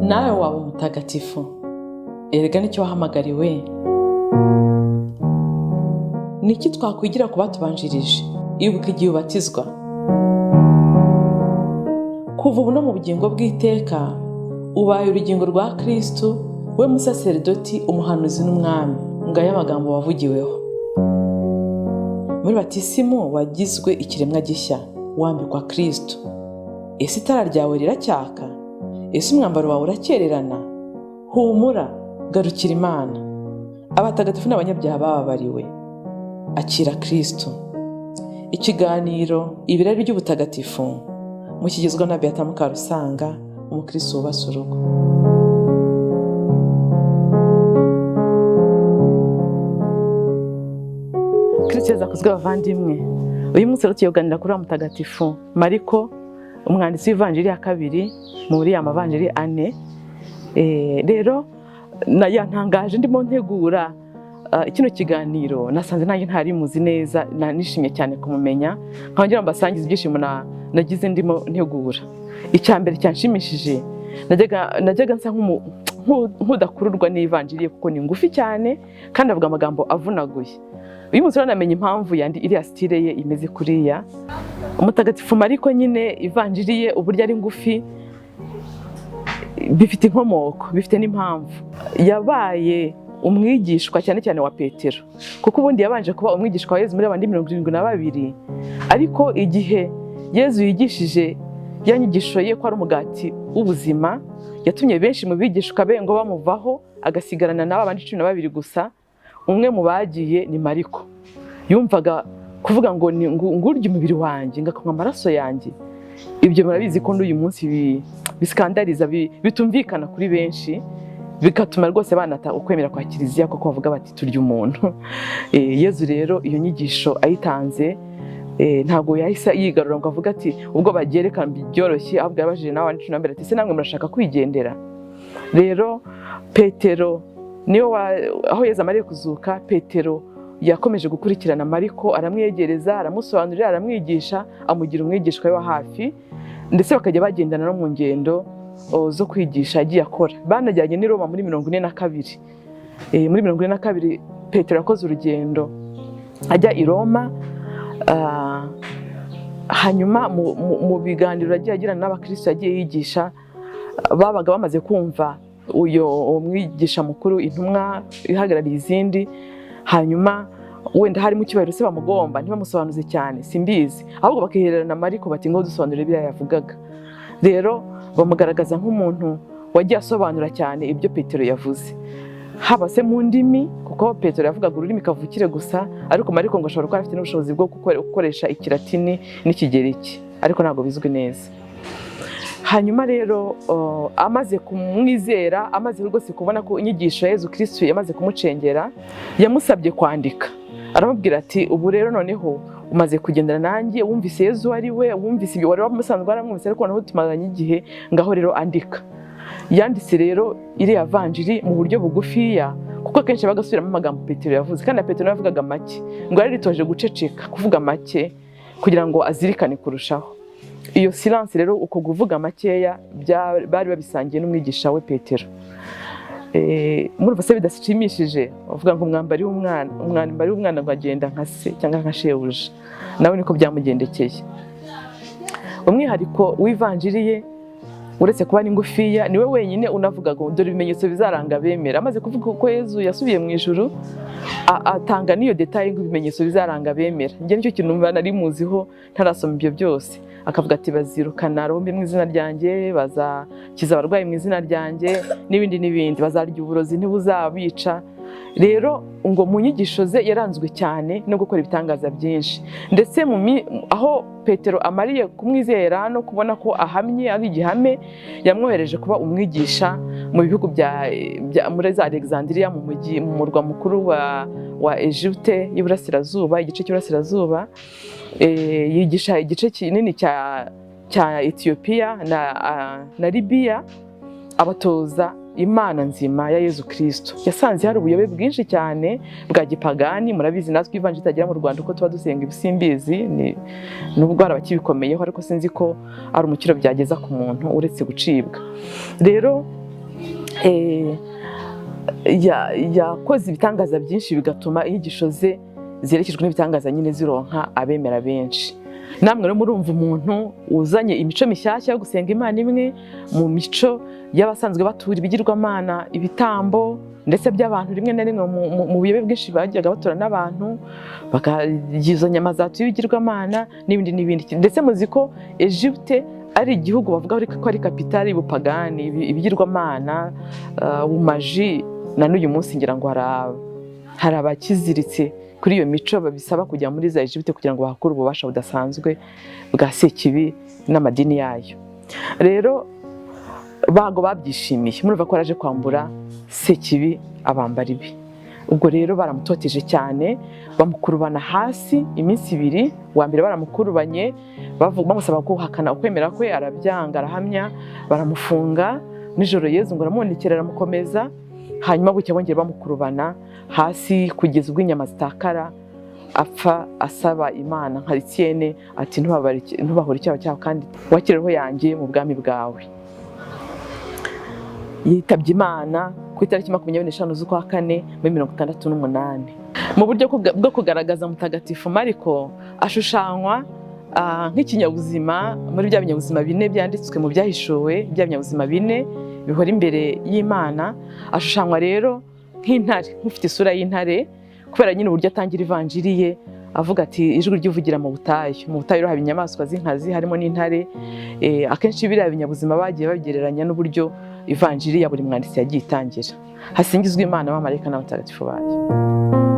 nawe waba umutagatifu, erega nicyo wahamagariwe. Niki twakwigira ku batubanjirije? Ibuka igihe ubatizwa. Kuva ubu no mu bugingo bw'iteka ubaye urugingo rwa Kristo, we musaserdoti, umuhanuzi n'umwami. Ngaya amagambo wavugiweho. Muri batisimu wagizwe ikiremwa gishya, wambikwa Kristo. Ese itara ryawe riracyaka? Ese umwambaro wawe urakererana? Humura, garukira Imana. Abatagatifu n'abanyabyaha bababariwe. Akira Kristo. Ikiganiro Ibirari by'ubutagatifu mukigizwa na Beata Mukarusanga, umukristo wubase urugo. Kristo yazakozwe abavandimwe. Uyu munsi rero tuyoganira kuri Mutagatifu Mariko, umwanditsi w'ivanjiri ya kabiri muri ya mavanjiri ane. Rero yantangaje ndimo ntegura kino kiganiro, nasanze nanjye ntari muzi neza, nishimye cyane kumumenya, nkongera mbasangiza ibyishimo nagize ndimo ntegura. Icyambere cyanshimishije, najyaga nsa nk'udakururwa n'ivanjiri kuko ni ngufi cyane kandi avuga amagambo avunaguye. Uyu munsi namenye impamvu yandi iriya style ye imeze kuriya. Umutagatifu Mariko nyine ivanjiri ye uburyo ari ngufi bifite inkomoko, bifite n'impamvu. Yabaye umwigishwa cyane cyane wa Petero, kuko ubundi yabanje kuba umwigishwa wa Yezu muri abandi 72, ariko igihe Yezu yigishije yanyigisho ye ko ari umugati w'ubuzima, yatumye benshi mu bigishwa be ngo bamuvaho, agasigarana n'aba bandi 12 gusa. Umwe mu bagiye ni Mariko. Yumvaga kuvuga ngo ngurye umubiri wanjye, ngakanywa amaraso yanjye. Ibyo murabizi ko uyu munsi biskandariza, bitumvikana kuri benshi, bigatuma rwose banata ukwemera kwa Kiliziya ko bavuga bati turya umuntu. Yezu rero iyo nyigisho ayitanze, ntago yahise yigarura ngo avuga ati ubwo bagereka byoroshye, ahubwo yabajije nawe andi 12 ati se namwe murashaka kwigendera? Rero Petero niyo aho Yezu amariye kuzuka, Petero yakomeje gukurikirana Mariko, aramwegereza, aramusobanurira, aramwigisha, amugira umwigishwa we wa hafi, ndetse bakajya bagendana no mu ngendo zo kwigisha agiye akora. Banajyanye ni Roma muri 42. Muri 42 Petero yakoze urugendo ajya i Roma. Hanyuma mu biganiro agiye agirana n'abakristo yagiye yigisha, babaga bamaze kumva uyo mwigisha mukuru, intumwa ihagarariye izindi. Hanyuma wenda harimo ikibazo se bamugomba ntibamusobanuze cyane, simbizi, ahubwo bakihererana Mariko bati ngo dusobanurire ibyo yavugaga. Rero bamugaragaza nk'umuntu wagiye asobanura cyane ibyo Petero yavuze, haba se mu ndimi, kuko Petero yavugaga ururimi kavukire gusa, ariko Mariko ngo ashobora kuba afite n'ubushobozi bwo gukoresha ikilatini n'ikigereki, ariko ntabwo bizwi neza. Hanyuma rero amaze kumwizera, amaze rwose kubona ko inyigisho ya Yezu Kristo yamaze kumucengera, yamusabye kwandika. Aramubwira ati ubu rero noneho umaze kugendana nanjye, wumvise Yezu ari we, wumvise ibyo wari wamusanzwe waramwumvise, ariko noneho tumaranye igihe, ngaho rero andika. Yanditse rero iriya vanjiri mu buryo bugufiya, kuko kenshi bagasubiramo amagambo Petero yavuze, kandi Petero yavugaga make, ngo yari ritoje guceceka, kuvuga make kugira ngo azirikane kurushaho. Iyo silence rero, uko kuvuga makeya, bari babisangiye n'umwigisha we Petero. Murumva se bidashimishije, uvuga ngo umwambari w'umwana ngo agenda nka se cyangwa nka shebuja, nawe niko byamugendekeye. Umwihariko w'ivanjiri ye, uretse kuba ni ngufiya, niwe wenyine unavuga ngo dore ibimenyetso bizaranga bemera. Amaze kuvuga ko Yezu yasubiye mu ijuru, atanga niyo detail ngo ibimenyetso bizaranga bemera. Njye nicyo kintu nari muziho ntarasoma ibyo byose. Akavuga ati bazirukana rombi mu izina ryanjye, bazakiza abarwayi mu izina ryanjye, n'ibindi, bazarya uburozi ntibuzabica. Rero ngo mu nyigisho ze yaranzwe cyane no gukora ibitangaza byinshi, ndetse aho Petero amariye kumwizera no kubona ko ahamye ari igihame, yamwohereje kuba umwigisha mu bihugu muri za Alexandria, mu murwa mukuru wa Egypte y'Iburasirazuba, igice cy'Iburasirazuba. Yigisha igice kinini cya Ethiopia na Libya, abatoza Imana nzima ya Yezu Kristo. Yasanze hari ubuyobe bwinshi cyane bwa gipagani. Murabizi natwe ivanjiri itagira mu Rwanda uko tuba dusenga ibisimbizi, nubwo hari abakibikomeyeho, ariko sinzi ko ari umukiro byageza ku muntu uretse gucibwa. Rero yakoze ibitangaza byinshi bigatuma inyigisho ze zerekejwe n'ibitangaza nyine zironka abemera benshi. Namwe rero murumva umuntu uzanye imico mishyashya yo gusenga Imana imwe mu mico y'abasanzwe batura ibigirwamana, ibitambo ndetse by'abantu rimwe na rimwe mu buyobe bwinshi bajyaga batura n'abantu bakagiza nyama zatuye ibigirwamana n'ibindi n'ibindi. Ndetse muzi ko Egypte ari igihugu bavuga ko ari kapitali y'ubupagani, ibigirwamana, ubumaji. Na n'uyu munsi ngira ngo hari abakiziritse kuri iyo mico babisaba kujya muri za Egypte kugira ngo bahakure ububasha budasanzwe bwa Sekibi n'amadini yayo. Rero bago babyishimiye, murumva ko araje kwambura Sekibi abambara ibi. Ubwo rero baramutoteje cyane, bamukurubana hasi iminsi 2. Wa mbere baramukurubanye bamusaba guhakana ukwemera kwe, arabyanga arahamya, baramufunga. Nijoro Yezu ngo aramubonekera aramukomeza, hanyuma bucya bongera bamukurubana hasi kugeza ubwo inyama zitakara, apfa asaba Imana nka Etienne ati ntubahore icyaha cyawe kandi wakireho yanjye mu bwami bwawe. Yitabye Imana ku itariki 25 z'ukwa 4 muri 1968. Mu buryo bwo kugaragaza Mutagatifu Mariko ashushanywa nk'ikinyabuzima muri bya binyabuzima 4 byanditswe mu byahishuwe, bya binyabuzima 4 bihora imbere y'Imana. Ashushanywa rero nk'intare, nk'ufite isura y'intare, kubera nyine uburyo atangira ivanjiri ye avuga ati ijwi ry'uvugira mu butayu. Mu butayu haba inyamaswa z'inkazi harimo n'intare. Akenshi biriya binyabuzima bagiye babigereranya n'uburyo ivanjiri ya buri mwanditsi yagiye itangira. Hasingizwe Imana, abamarayika n'abatagatifu bayo.